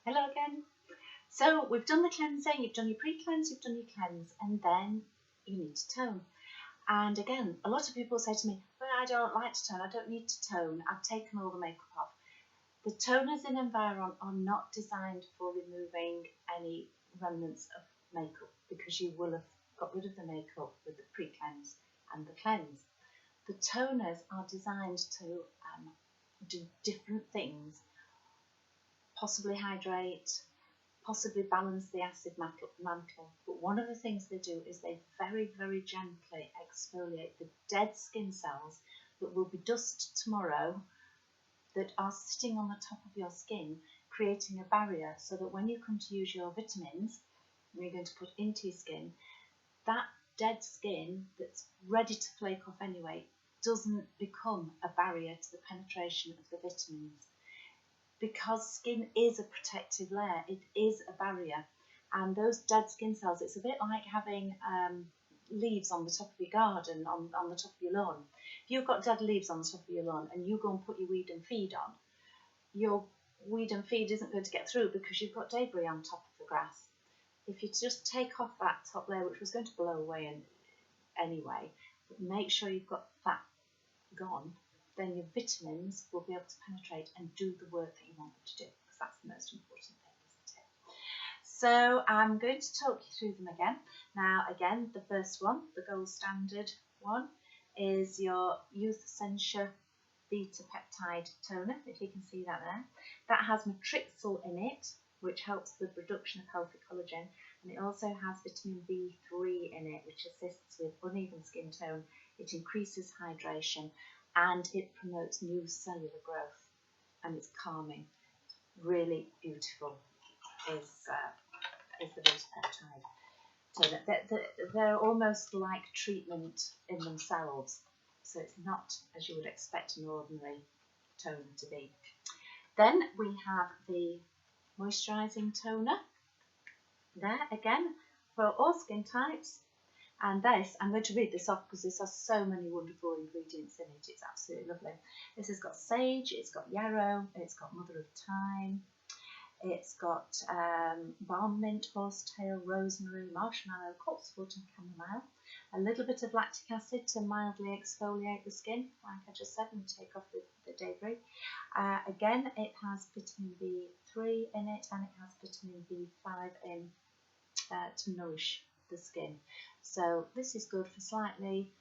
Hello again. So we've done the cleansing, you've done your pre-cleanse, you've done your cleanse, and then you need to tone. And again, a lot of people say to me, but I don't like to tone, I don't need to tone, I've taken all the makeup off. The toners in Environ are not designed for removing any remnants of makeup because you will have got rid of the makeup with the pre-cleanse and the cleanse. The toners are designed to do different things, possibly hydrate, possibly balance the acid mantle. But one of the things they do is they very, very gently exfoliate the dead skin cells that will be dust tomorrow that are sitting on the top of your skin, creating a barrier so that when you come to use your vitamins, you're going to put into your skin, that dead skin that's ready to flake off anyway doesn't become a barrier to the penetration of the vitamins. Because skin is a protective layer, it is a barrier. And those dead skin cells, it's a bit like having leaves on the top of your garden, on the top of your lawn. If you've got dead leaves on the top of your lawn and you go and put your weed and feed on, your weed and feed isn't going to get through because you've got debris on top of the grass. If you just take off that top layer, which was going to blow away anyway, but make sure you've got that gone, then your vitamins will be able to penetrate and do the work that you want them to do, because that's the most important thing, isn't it? So I'm going to talk you through them again. Now, again, the first one, the gold standard one, is your Youth Sensia Beta Peptide Toner, if you can see that there. That has matrixyl in it, which helps the production of healthy collagen, and it also has vitamin B3 in it, which assists with uneven skin tone. It increases hydration and it promotes new cellular growth, and it's calming. Really beautiful is the Beta Peptide toner. They're almost like treatment in themselves, so it's not as you would expect an ordinary toner to be. Then we have the moisturising toner there, again for all skin types. And this, I'm going to read this off because this has so many wonderful ingredients in it. It's absolutely lovely. This has got sage, it's got yarrow, it's got mother of thyme, it's got balm mint, horsetail, rosemary, marshmallow, coltsfoot and chamomile. A little bit of lactic acid to mildly exfoliate the skin, like I just said, and take off the debris. Again, it has vitamin B3 in it, and it has vitamin B5 in to nourish the skin. So this is good for slightly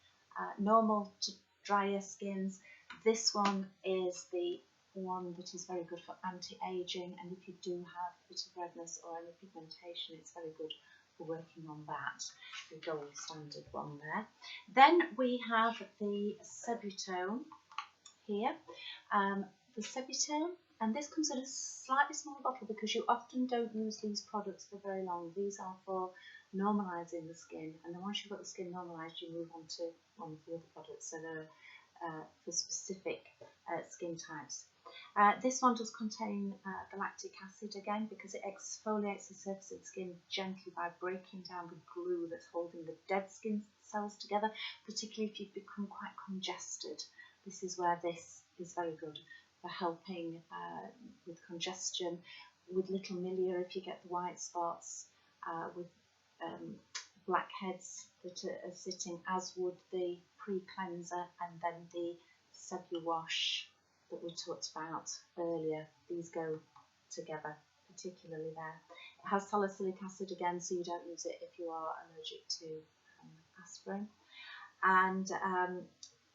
normal to drier skins. This one is the one that is very good for anti-aging, and if you do have a bit of redness or any pigmentation, it's very good for working on that. The gold standard one there. Then we have the Sebutone here. The Sebutone, and this comes in a slightly smaller bottle because you often don't use these products for very long. These are for normalising the skin, and then once you've got the skin normalised, you move on to one of the other products that are for specific skin types. This one does contain the lactic acid again because it exfoliates the surface of the skin gently by breaking down the glue that's holding the dead skin cells together, particularly if you've become quite congested. This is where this is very good for helping with congestion, with little milia if you get the white spots, with blackheads that are sitting, as would the pre-cleanser and then the Sebu wash that we talked about earlier. These go together, particularly there. It has salicylic acid again, so you don't use it if you are allergic to aspirin. And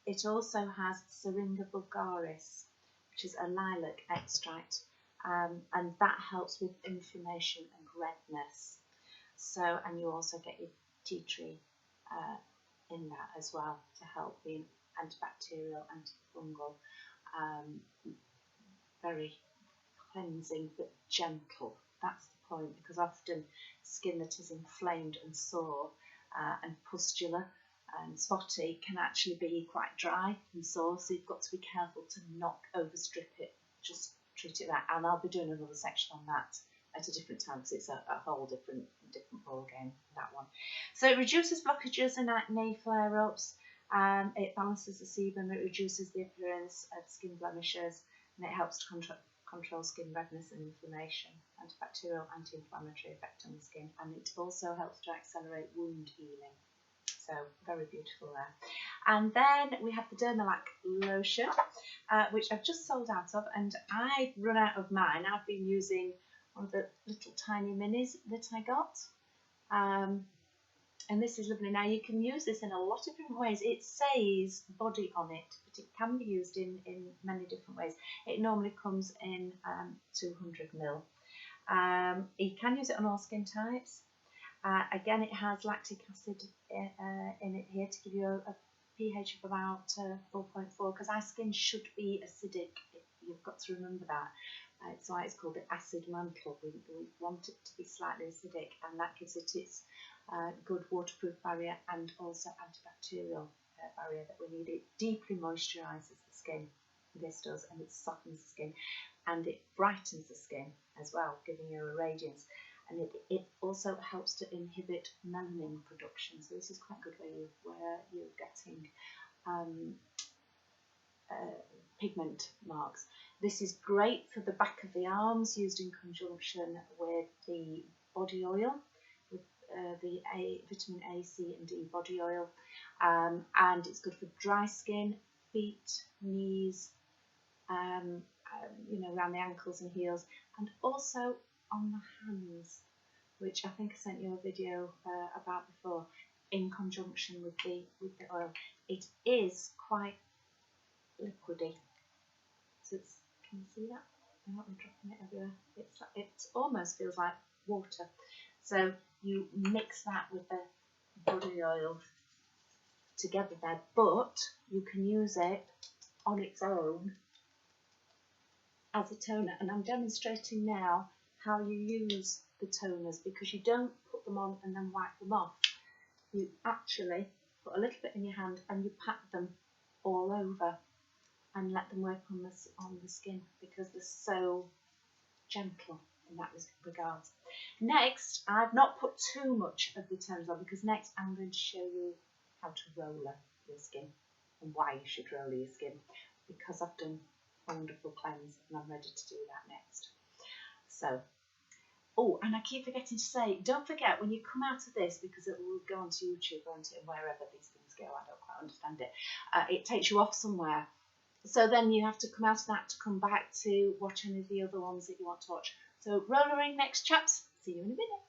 it also has Syringa vulgaris, which is a lilac extract, and that helps with inflammation and redness. So, and you also get your tea tree in that as well to help the antibacterial, antifungal, very cleansing but gentle. That's the point, because often skin that is inflamed and sore and pustular and spotty can actually be quite dry and sore, so you've got to be careful to not overstrip it. Just treat it right, and I'll be doing another section on that at a different time because it's a whole different ball game, that one. So it reduces blockages and acne flare-ups, it balances the sebum, it reduces the appearance of skin blemishes, and it helps to controls skin redness and inflammation, antibacterial, anti-inflammatory effect on the skin, and it also helps to accelerate wound healing. So very beautiful there. And then we have the Dermalac lotion, which I've just sold out of, and I've run out of mine. I've been using one of the little tiny minis that I got. And this is lovely. Now you can use this in a lot of different ways. It says body on it, but it can be used in many different ways. It normally comes in 200 ml. You can use it on all skin types. Again, it has lactic acid in it here to give you a pH of about 4.4, because our skin should be acidic. You've got to remember that. It's why it's called the acid mantle. We want it to be slightly acidic, and that gives it its good waterproof barrier and also antibacterial barrier that we need. It deeply moisturises the skin, this does, and it softens the skin, and it brightens the skin as well, giving you a radiance. And it also helps to inhibit melanin production. So this is quite good where you're getting pigment marks. This is great for the back of the arms, used in conjunction with the body oil, with the vitamin A, C and D body oil. And it's good for dry skin, feet, knees, around the ankles and heels, and also on the hands, which I think I sent you a video about before, in conjunction with the oil. It is quite liquidy, so can you see that? I'm not dropping it everywhere. It almost feels like water. So you mix that with the body oil together there, but you can use it on its own as a toner, and I'm demonstrating now how you use the toners, because you don't put them on and then wipe them off. You actually put a little bit in your hand and you pat them all over and let them work on the skin, because they're so gentle in that regard. Next, I've not put too much of the toners on, because next I'm going to show you how to roller your skin and why you should roller your skin, because I've done a wonderful cleanse and I'm ready to do that next. So, oh, and I keep forgetting to say, don't forget when you come out of this, because it will go onto YouTube or onto wherever these things go, I don't quite understand it, it takes you off somewhere. So then you have to come out of that to come back to watch any of the other ones that you want to watch. So rollering next, chaps. See you in a minute.